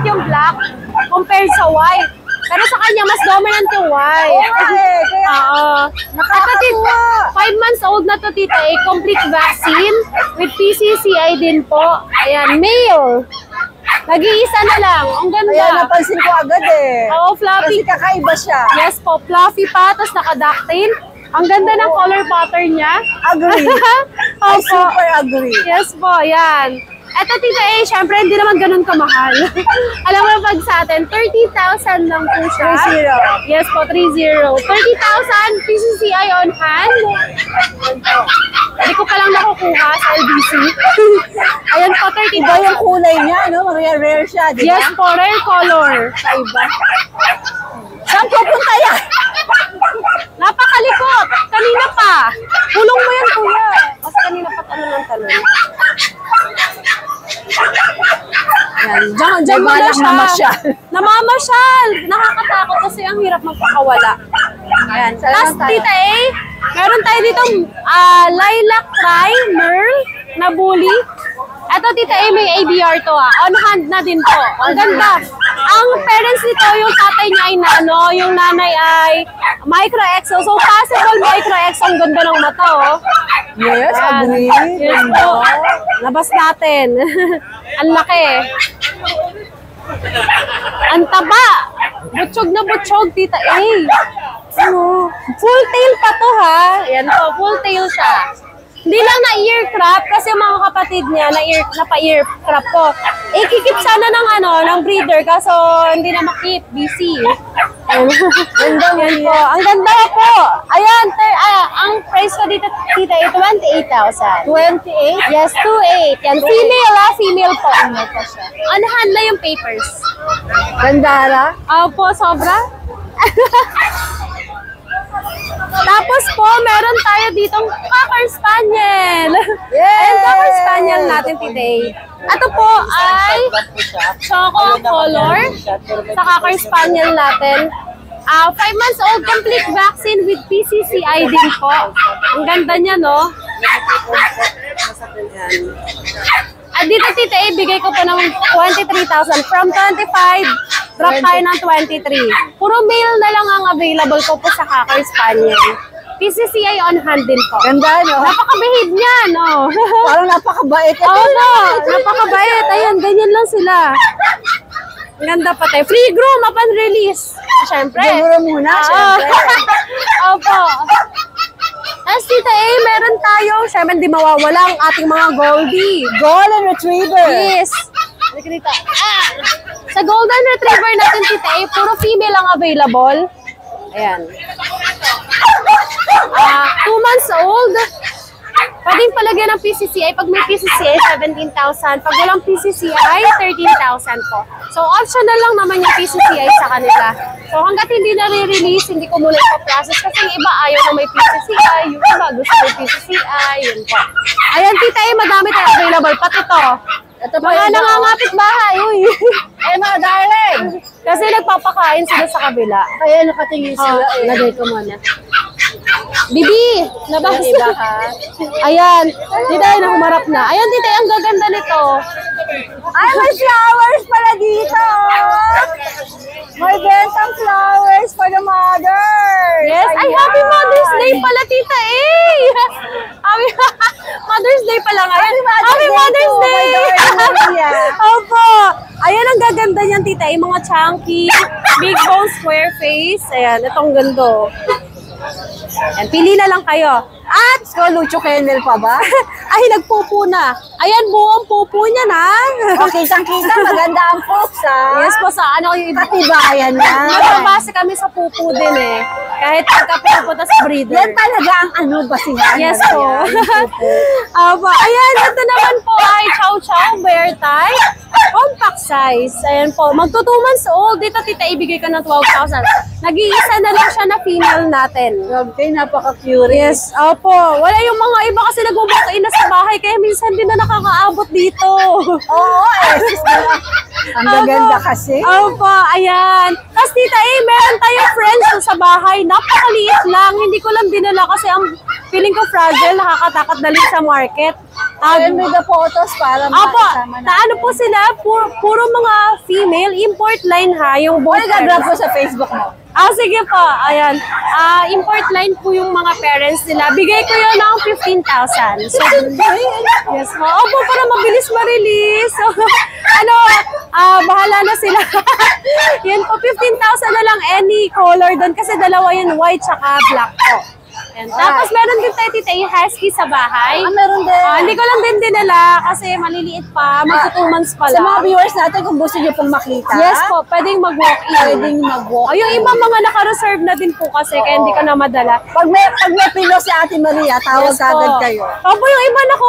[SPEAKER 10] yung black compared sa white. Pero sa kanya, mas dominant yung white.
[SPEAKER 3] Okay, kaya
[SPEAKER 10] Nakakatuwa. 5 months old na to, Tita A. Complete vaccine with PCCI din po. Ayan, male. Nag-iisa na lang. Ang
[SPEAKER 3] Ayan,
[SPEAKER 10] ganda.
[SPEAKER 3] napansin ko agad eh.
[SPEAKER 10] Oo, fluffy.
[SPEAKER 3] Kasi kakaiba siya.
[SPEAKER 10] Yes po, fluffy pa, tapos naka-ducktail. Ang ganda ng color pattern niya.
[SPEAKER 3] Agree. I super agree.
[SPEAKER 10] Yes po, yan. Eto, Tita A, syempre hindi naman ganun kamahal. Alam mo pag sa atin, 30,000 lang po siya.
[SPEAKER 3] 30.
[SPEAKER 10] Yes po, 30. 30,000 PCCI on hand. Hindi ko pa lang nakukuha sa LBC. Ayan po, 30,000.
[SPEAKER 3] Iba yung kulay niya, no? Rare siya, di ba?
[SPEAKER 10] Yes po, rare color.
[SPEAKER 3] Iba. Saan pupunta yan?
[SPEAKER 10] Napakalikot! Kanina pa! Hulong mo yan, kuya! Kasi kanina pa tanong ng tanong. Yan. Diyan mo na siya.
[SPEAKER 3] Namamasyal.
[SPEAKER 10] Namamasyal! Nakakatakot kasi ang hirap magpakawala. Ayan. Last, Tita A, meron tayo ditong lilac cry, merl, na bully. Ito, Tita A, may ABR to On hand na din po. Ang ganda. Ang parents nito, yung tatay niya ay nano, yung nanay ay micro-exo. So, possible micro-exo. Ang ganda ng mata, oh.
[SPEAKER 3] Yes,
[SPEAKER 10] Ayan.
[SPEAKER 3] agree.
[SPEAKER 10] Yes po. Labas natin. Ang laki. Ang taba. Butchog na butchog, Tita A. Ano? Full tail pa to, ha? Yan po, full tail siya. Hindi lang na ear crop kasi mga kapatid niya na pa-ear crop po. Ikikip sana ng breeder kaso hindi na makip, busy. Ganda po. Ang ganda po. Ayan, ang price ko dito, tita, ay 28,000.
[SPEAKER 3] 28?
[SPEAKER 10] Yes, 28. Yan, female po. On hand na yung papers.
[SPEAKER 3] Gandara?
[SPEAKER 10] Opo, sobra. Tapos po, meron tayo ditong Cocker Spaniel. Ayan, Cocker Spaniel natin today. Ito po ay choco color sa Cocker Spaniel natin. 5 months old, complete vaccine with PCCI din po. Ang ganda niya, no? At dito, tita, ibigay ko po ng 23,000. From 25, drop tayo ng 23. Puro male na lang ang available ko po sa Cocker Spaniel. PCCI on hand din po.
[SPEAKER 3] Ganda, no?
[SPEAKER 10] Napaka-behave niya, no?
[SPEAKER 3] Parang napakabait.
[SPEAKER 10] Oo, no? Napakabait. Ayan, ganyan lang sila. Ang ganda pa tayo. Free groom upon release. Siyempre.
[SPEAKER 3] Siguro muna, siyempre.
[SPEAKER 10] Opo. Tapos tita meron tayo, syempre hindi mawawala ang ating mga Goldie.
[SPEAKER 3] Golden Retriever.
[SPEAKER 10] Yes. Sa Golden Retriever natin, tita puro female ang available. Ayan. 2 months old. Pwedeng palagyan ng PCCI. Pag may PCCI, 17,000. Pag walang PCCI, 13,000 po. So, optional lang naman yung PCCI sa kanila. So, hanggat hindi na-release, hindi ko muna ipa-process kasi yung iba ayaw na may PCCI, yung iba gusto may PCCI, yun po. Ayan, tita, madami tayo available. Pati to.
[SPEAKER 3] Ito pa
[SPEAKER 10] Mga nangangapit bahay, uy.
[SPEAKER 3] Mga darling.
[SPEAKER 10] Kasi nagpapakain sila sa kabila.
[SPEAKER 3] Kaya nakatingin sila.
[SPEAKER 10] Lagay ko muna. Bibi! Labas. Ayan. Tita, humarap na. Ayan, tita, ang gaganda nito.
[SPEAKER 3] Ay, may flowers pala dito. May bentang flowers for the mother.
[SPEAKER 10] Yes. Ay, happy Mother's Day pala, tita Happy Mother's Day pala ngayon. Happy Mother's Day! Opo. Ayan, ang gaganda niyan, tita. Yung mga chunky, big bone, square face. Ayan, itong gando. Ayan, pili na lang kayo. At,
[SPEAKER 3] Lucho Kennel pa ba?
[SPEAKER 10] ay, nagpupo na. Ayan, buong pupo niya na.
[SPEAKER 3] Okay, kitang-kita. Maganda ang folks, ha?
[SPEAKER 10] Yes po, sa ano yung iba.
[SPEAKER 3] Patibayan na.
[SPEAKER 10] Nababase kami sa pupo din Kahit pagka pupunta sa breeder.
[SPEAKER 3] Yan talaga ang basihan.
[SPEAKER 10] Yes po. Ayan, ito naman po ay Chow Chow Bear type. Compact size. Ayan po. Magto 2 months old. Dito, tita, ibigay ko ng 12,000. Nag-iisa na lang siya na female natin.
[SPEAKER 3] Okay, napaka-curious.
[SPEAKER 10] Yes. Opo. Wala yung mga iba kasi nag-walk-in na sa bahay kaya minsan din na nakakaabot dito.
[SPEAKER 3] Oo, ang gaganda kasi.
[SPEAKER 10] Opo, ayan. Tapos tita, meron tayong friends sa bahay. Napakaliit lang. Hindi ko lang dinala kasi ang feeling ko fragile. Nakakatakot dali sa market.
[SPEAKER 3] Send me the photos para makasama na.
[SPEAKER 10] Ano po sila? Puro mga female. Import line ha. Yung both
[SPEAKER 3] gagrab ko sa Facebook mo.
[SPEAKER 10] Sige po. Ayan. Import line po yung mga parents nila. Bigay ko yun ng 15,000. So, yes po. Opo, para mabilis ma-release. So, bahala na sila. Yan po, 15,000 na lang any color doon kasi dalawa yun, white tsaka black po. And, tapos meron din tayo tita yung husky sa bahay.
[SPEAKER 3] Meron din.
[SPEAKER 10] Hindi ko lang din dinala kasi maliliit pa, magto 2 months pa lang.
[SPEAKER 3] Sa mga viewers natin kung gusto niyo pong makita.
[SPEAKER 10] Yes po, pwedeng mag-walk-in.
[SPEAKER 3] Pwedeng mag-walk-in.
[SPEAKER 10] Yung iba mga naka-reserve na din po kasi kaya hindi ka na madala.
[SPEAKER 3] Pag may pilo si Ate Maria, tawag agad kayo.
[SPEAKER 10] Opo, yung iba nako,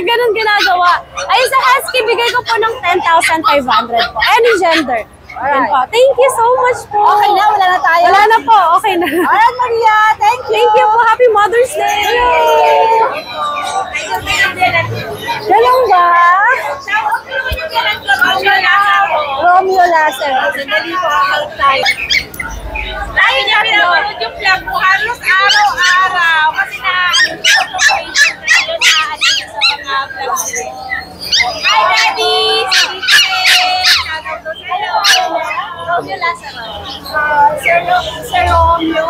[SPEAKER 10] ganun ginagawa. Ay, sa husky, bigay ko po ng 10,500 po. Any gender. Alright. Thank you so much po.
[SPEAKER 3] Okay na, wala na tayo.
[SPEAKER 10] Wala na po, okay na.
[SPEAKER 3] Alright, Maria, thank you.
[SPEAKER 10] Thank you po. Happy Mother's Day.
[SPEAKER 3] Ganun ba? Romeo Laser.
[SPEAKER 8] Sandali po, kakalap tayo. Tayo niya pinapanood yung vlog mo halos araw-araw kasi na-information na yun na sa mga vlog mo. Hi, Daddy! Romeo Lazaro. Sir Romeo.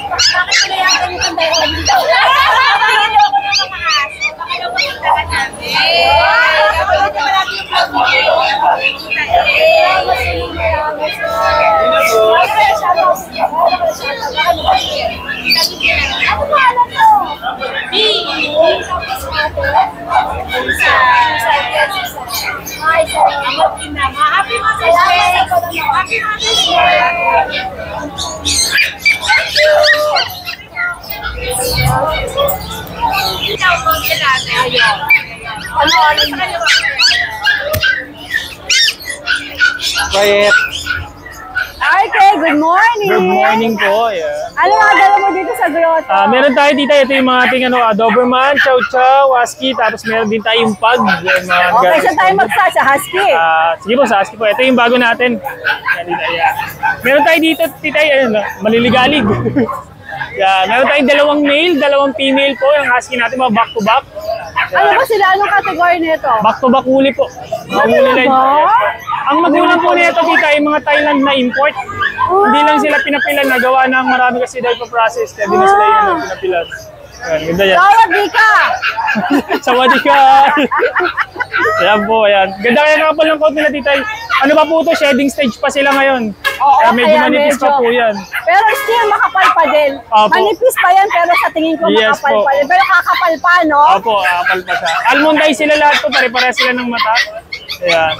[SPEAKER 8] Bakit pala yung ganitong dahil dito? Tingin mo ako ng mga aso. Baka daw pumunta ka namin. Kapag ito malagi yung vlog mo. Ano pangalan mo? B.
[SPEAKER 2] Ay, salamat din na. Happy Mother's Day! Happy Mother's Day! Thank you!
[SPEAKER 9] Quiet.
[SPEAKER 3] Okay, good morning.
[SPEAKER 5] Good morning po. Yeah.
[SPEAKER 3] Ano mga dala mo dito sa grotto?
[SPEAKER 5] Meron tayo dito, ito yung mga ating Doberman, Chow Chow, Husky, tapos meron din tayong Pug. Yung mga
[SPEAKER 3] Okay, saan tayo mag-start? Sa Husky?
[SPEAKER 5] sige po, sa Husky po. Ito yung bago natin. Yan. Meron tayo dito, titay, maliligalig. Meron tayong dalawang male, dalawang female po. Yung Husky natin, mga back-to-back.
[SPEAKER 3] Ano ba sila? Anong category nito?
[SPEAKER 5] Back-to-back huli po. Mga huli line. Ang magulang po nito, tita, yung mga Thailand na import. Hindi lang sila pinapilan, nagawa ng marami kasi daw pa process. Kaya di na sila yung pinapilan. Ayan, ganda yan.
[SPEAKER 3] Sawadika!
[SPEAKER 5] Sawadika! Ayan po, ayan. Ganda kaya nakapal ng coat nila, tita. Ano pa po ito? Shedding stage pa sila ngayon.
[SPEAKER 3] Oo,
[SPEAKER 5] kaya medyo manipis pa po yan.
[SPEAKER 3] Pero still makapal pa din.
[SPEAKER 5] Opo.
[SPEAKER 3] Manipis pa yan, pero sa tingin ko
[SPEAKER 5] Yes
[SPEAKER 3] makapal
[SPEAKER 5] po.
[SPEAKER 3] pa din. Pero kakapal pa, no?
[SPEAKER 5] Opo, kapal pa siya. Almond eye sila lahat po, pare-pare sila ng mata. Ayan.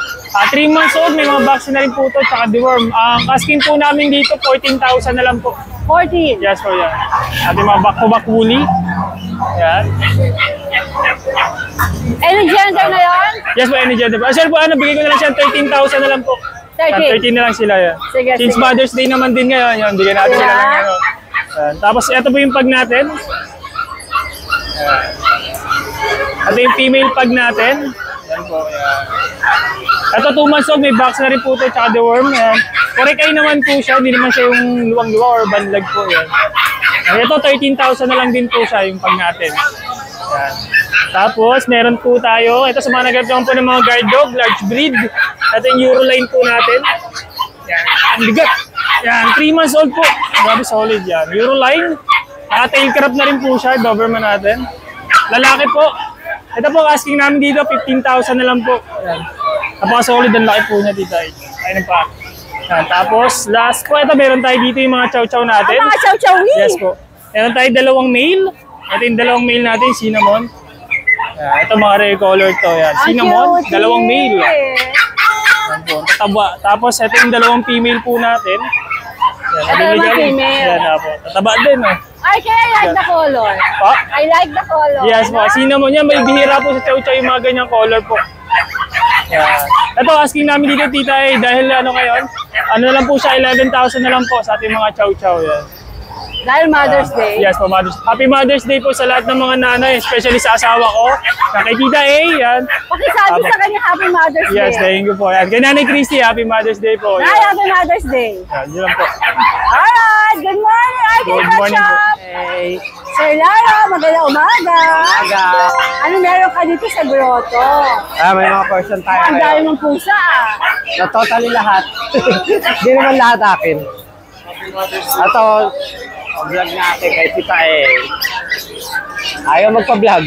[SPEAKER 5] 3 months old, may mga vaccine na rin po ito, tsaka deworm. Ang asking po namin dito, 14,000 na lang po.
[SPEAKER 3] 14.
[SPEAKER 5] Yes po, yan. Ating mga back-to-back woolly. Ayan.
[SPEAKER 3] Any gender na yan?
[SPEAKER 5] Yes po, any gender po. Sir po, bigay ko na lang siya 13,000 na lang po.
[SPEAKER 3] 13.
[SPEAKER 5] 13 na lang sila yan.
[SPEAKER 3] Sige,
[SPEAKER 5] Since
[SPEAKER 3] sige.
[SPEAKER 5] Mother's Day naman din ngayon, yan, bigyan natin sila ng ano. Ayan. Tapos ito po yung pag natin. Ayan. Ito yung female pag natin. Yan po, yan. Ito 2 months old, may box na rin po ito, tsaka deworm. Yan. Correct eye naman po siya, hindi naman siya yung luwang-luwa or banlag po. Yan. Ito 13,000 na lang din po siya yung pag natin. Yan. Tapos meron po tayo, ito sa mga nagagawa po ng mga guard dog, large breed. Ito yung Euroline po natin. Yan. Ang bigat. Yan, 3 months old po. Grabe solid yan. Euroline. Naka-tail crop na rin po siya, Doberman natin. Lalaki po. Ito po, asking namin dito, 15,000 na lang po. Yan. Napaka-solid ang laki po niya dito. Ayun pa. Yan. Tapos, last po, ito meron tayo dito yung mga chow-chow natin.
[SPEAKER 3] Ang mga chow-chowi!
[SPEAKER 5] Yes po. Meron tayo dalawang male. Ito yung dalawang male natin, cinnamon. Yan. Ito mga rare color to. Yan. Cinnamon, dalawang male. Yan po. Tataba. Tapos, ito yung dalawang female po natin. Yan.
[SPEAKER 3] Dalawang female.
[SPEAKER 5] Yan po. Tataba din.
[SPEAKER 3] Ay, kaya I like the color.
[SPEAKER 5] Pa?
[SPEAKER 3] I like the color.
[SPEAKER 5] Yes po. Cinnamon yan. May bihira po sa chow-chow yung mga ganyang color po. Yan. Ito, asking namin dito, tita, dahil ano ngayon, ano na lang po siya, 11,000 na lang po sa ating mga chow-chow. Yan.
[SPEAKER 3] Dahil Mother's Day.
[SPEAKER 5] Yes po, Happy Mother's Day po sa lahat ng mga nanay, especially sa asawa ko. Kay Tita A, yan.
[SPEAKER 3] Pakisabi sa kanya Happy Mother's Day.
[SPEAKER 5] Yes, thank you po. Yan. Kay Nanay Christy, Happy Mother's Day po.
[SPEAKER 3] Nay, Happy Mother's Day.
[SPEAKER 5] Yan, yun lang po.
[SPEAKER 3] Alright, good morning. Ay,
[SPEAKER 5] Good morning po.
[SPEAKER 9] Hey.
[SPEAKER 3] Sir Lara, magandang umaga.
[SPEAKER 9] Umaga.
[SPEAKER 3] Ano meron ka dito sa grotto?
[SPEAKER 9] May mga person tayo
[SPEAKER 3] Ang dami ng pusa.
[SPEAKER 9] Na totally lahat. Hindi naman lahat akin. Ito, vlog natin kay Tita A. Ayaw magpa-vlog.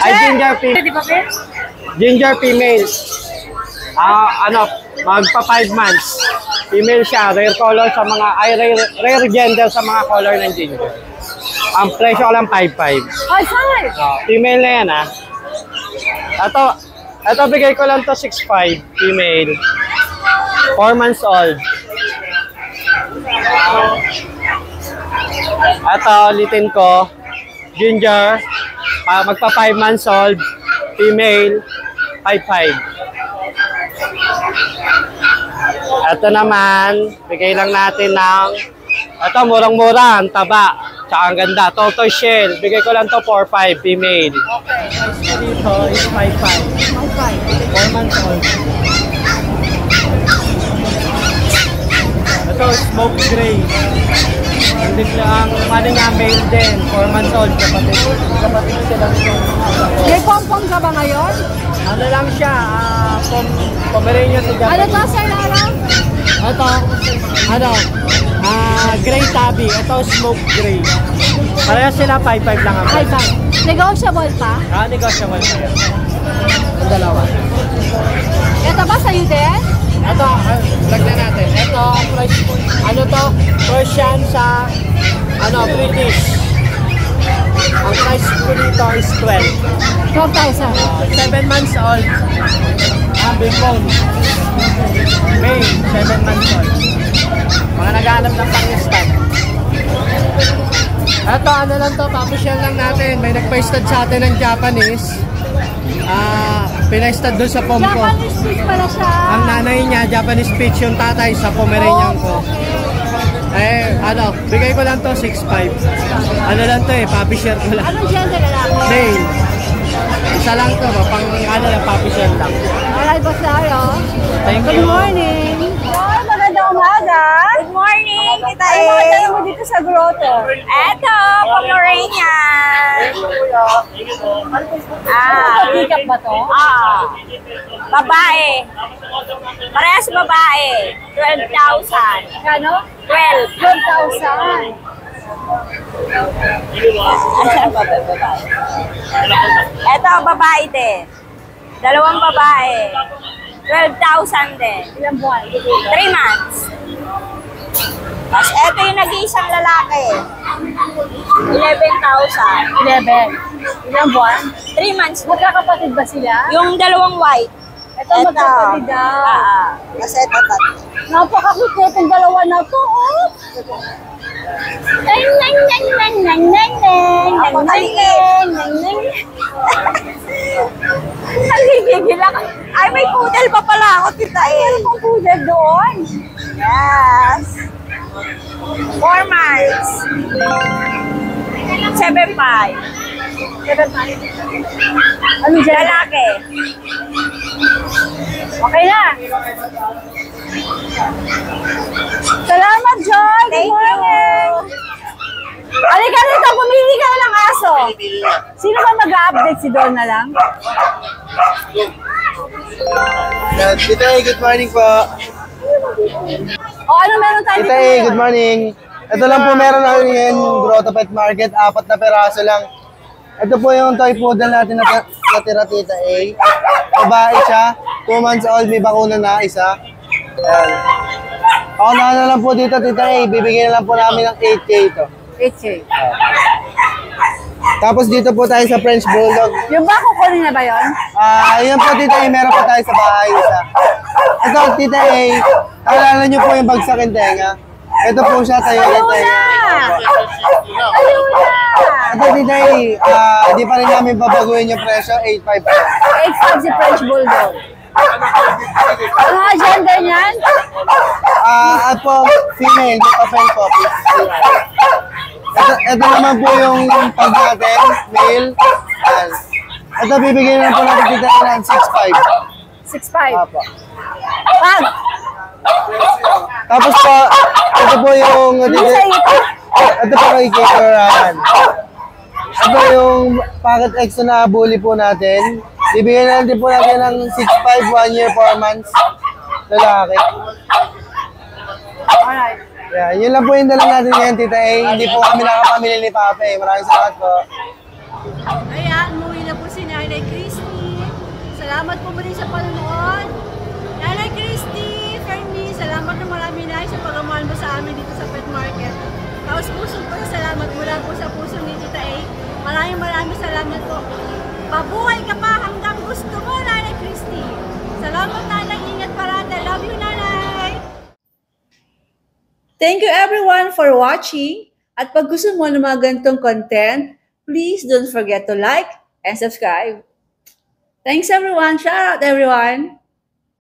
[SPEAKER 9] Ay, ginger female. Ginger female. Magpa 5 months. Female siya, rare color sa mga, rare gender sa mga color ng ginger. Ang presyo ko lang 5.5.
[SPEAKER 3] Ay, sorry.
[SPEAKER 9] Female na yan, ha. Ito bigay ko lang to 6.5, female. 4 months old. Ito, litin ko. Ginger. Magpa 5 months old. Female. 5.5. Ito naman, bigay lang natin ng, ito, murang-mura, ang taba. Tsaka ang ganda. Tortoise shell. Bigay ko lang to 4.5, female. Okay. Dito is 5.5. 4 months old. Ito, smoke gray. Ang ano niya, male din. 4 months old. Kapatid sila nito.
[SPEAKER 3] May pompong ka ba ngayon?
[SPEAKER 9] Ano lang siya, Pomeranian sa Japan.
[SPEAKER 3] Ano to, Sir Lara?
[SPEAKER 9] Ito, gray tabby. Ito, smoke gray. Parehas sila, 5.5 lang ang price.
[SPEAKER 3] 5.5. Negotiable pa?
[SPEAKER 9] Negotiable pa yan. Ang dalawa.
[SPEAKER 3] Ito ba sa'yo din?
[SPEAKER 9] Ito, vlog na natin. Ito, price po. Ano to? Persian sa, British. Ang price po dito is 12.
[SPEAKER 3] 12,000.
[SPEAKER 9] 7 months old. Bone. May 7 months old. Mga naghahanap ng pang-stud. Ito, ano lang to, papisyal lang natin. May nagpa-stud sa atin ng Japanese. Pina-stud doon sa pom ko.
[SPEAKER 3] Japanese Spitz pala siya.
[SPEAKER 9] Ang nanay niya, Japanese Spitz, yung tatay sa Pomeranian ko. Bigay ko lang to 6'5". Ano lang to papi-share ko lang.
[SPEAKER 3] Anong gender lalaki?
[SPEAKER 9] Male. Isa lang to, pang papi-share lang.
[SPEAKER 3] Alright, boss Dario.
[SPEAKER 9] Thank
[SPEAKER 3] Good
[SPEAKER 9] you.
[SPEAKER 3] morning. Good, magandang umaga.
[SPEAKER 8] Good morning, Tita
[SPEAKER 3] Ano
[SPEAKER 8] E.
[SPEAKER 3] mga dala mo dito sa grotto?
[SPEAKER 8] Eto, Pomeranian.
[SPEAKER 3] Pick-up ba to?
[SPEAKER 8] Babae. Parehas babae. 12,000.
[SPEAKER 3] Kano?
[SPEAKER 8] 12.
[SPEAKER 3] 12,000.
[SPEAKER 8] Eto, babae din. Dalawang babae. 12,000 din.
[SPEAKER 3] Ilang buwan?
[SPEAKER 8] 3 months. Tapos eto yung nag-iisang lalaki. 11,000.
[SPEAKER 3] 11. Ilang buwan?
[SPEAKER 8] 3 months.
[SPEAKER 3] Magkakapatid ba sila?
[SPEAKER 8] Yung dalawang white.
[SPEAKER 3] Ito magkapatid daw.
[SPEAKER 8] Kasi ito tatlo.
[SPEAKER 3] Napaka-cute itong dalawa na to, oh. Nang nang nang nang nang nang nang nang nang nang.
[SPEAKER 8] Ang gigigil ako. Ay, may poodle pa pala ako, Tita E.
[SPEAKER 3] Meron pang poodle doon.
[SPEAKER 8] Yes. 4 months. 7.5.
[SPEAKER 3] Anong gender?
[SPEAKER 8] Lalaki.
[SPEAKER 3] Okay na. Salamat, Joy. Good
[SPEAKER 8] Thank
[SPEAKER 3] morning. Halika rito, pumili ka na ng aso. Sino ba mag-update? Si Don na lang?
[SPEAKER 9] Tita E, good morning po.
[SPEAKER 3] O ano meron tayo dito
[SPEAKER 9] Tita E,
[SPEAKER 3] ngayon?
[SPEAKER 9] good morning. Ito lang po meron natin ngayon, Grotto Pet Market, 4 na peraso lang. Ito po yung toy poodle natin na natira, Tita E. Babae siya, 2 months old, may bakuna na isa. Ayan. Ako na lang po dito, Tita E. Bibigyan na lang po namin ng 8K ito.
[SPEAKER 3] 8K.
[SPEAKER 9] Tapos dito po tayo sa French Bulldog.
[SPEAKER 3] Yung ba, kukunin na ba yun?
[SPEAKER 9] Ayan po, Tita E. Meron pa tayo sa bahay isa. Ito, Tita E. Alala niyo po yung bagsakin tenga. Ito po siya, tayo na tenga.
[SPEAKER 3] Ayun na!
[SPEAKER 9] Ito, Tita E. Di pa rin namin babaguhin yung presyo, 8.5 po.
[SPEAKER 3] 8.5 si French Bulldog. Ano nga gender niyan?
[SPEAKER 9] Po, female, may papel po. Ito naman po yung pag natin, male. Ayan. Ito, bibigyan na po natin dito ng 6.5.
[SPEAKER 3] 6.5.
[SPEAKER 9] Apo.
[SPEAKER 3] Pag!
[SPEAKER 9] Tapos po, ito po yung... Ito po kay Kikoran. Ito yung packet extra na bully po natin. Bibigyan na din po natin ng 6.5, 1 year, 4 months. Lalaki.
[SPEAKER 3] Alright.
[SPEAKER 9] Yeah, yun lang po yung dala natin ngayon, Tita E. Hindi po kami nakapamili ni Pape. Maraming salamat po.
[SPEAKER 3] Ayan, umuwi na po si Nanay Christy. Salamat po muli sa panonood. Nanay Christy, Fernie, salamat na marami na sa pagmamahal mo sa amin dito sa pet market. Tapos pusong po salamat mula po sa puso ni Tita E. Maraming salamat po. Mabuhay ka pa hanggang gusto mo, Nanay Christy. Salamat, Nanay. Ingat parate. Love you, Nanay.
[SPEAKER 11] Thank you everyone for watching. At pag gusto mo ng mga ganitong content, please don't forget to like and subscribe. Thanks everyone. Shout out everyone.